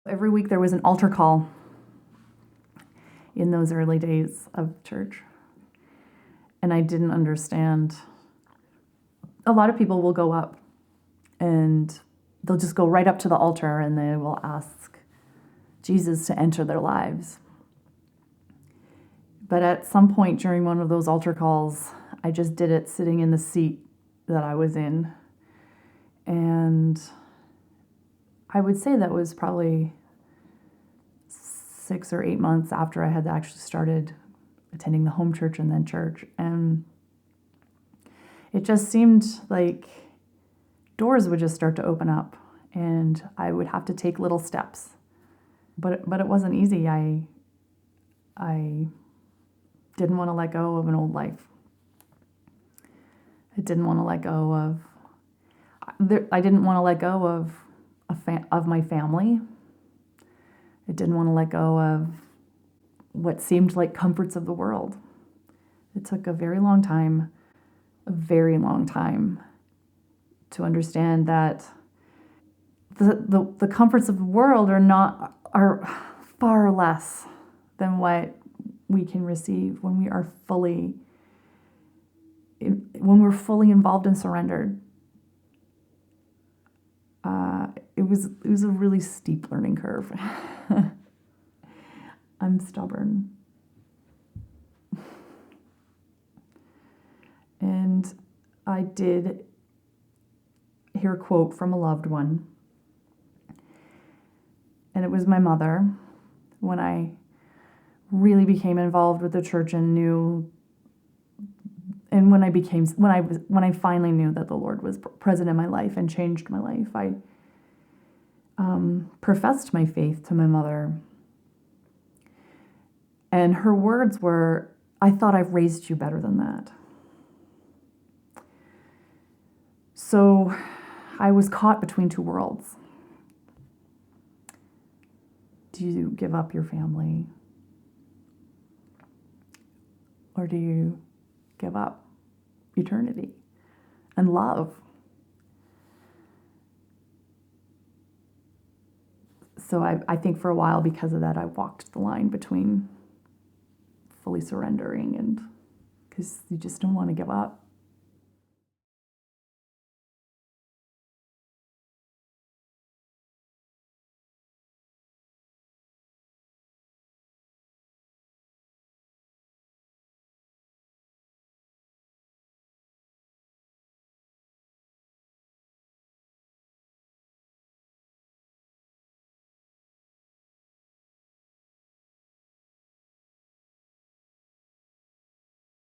Every week there was an altar call in those early days of church, and I didn't understand. A lot of people will go up and they'll just go right up to the altar and they will ask Jesus to enter their lives. But at some point during one of those altar calls, I just did it sitting in the seat that I was in. And I would say that was probably 6 or 8 months after I had actually started attending the home church and then church. And it just seemed like doors would just start to open up and I would have to take little steps. But it wasn't easy. I didn't want to let go of an old life. I didn't want to let go of of my family. I didn't want to let go of what seemed like comforts of the world. It took a very long time to understand that the comforts of the world are far less than what we can receive when we're fully involved and surrendered. It was a really steep learning curve. I'm stubborn. And I did hear a quote from a loved one. And it was my mother when I really became involved with the church and knew, and when I finally knew that the Lord was present in my life and changed my life, I professed my faith to my mother. And her words were, "I thought I've raised you better than that." So I was caught between two worlds. Do you give up your family? Or do you give up eternity and love? So I think for a while, because of that, I walked the line between fully surrendering and because you just don't want to give up.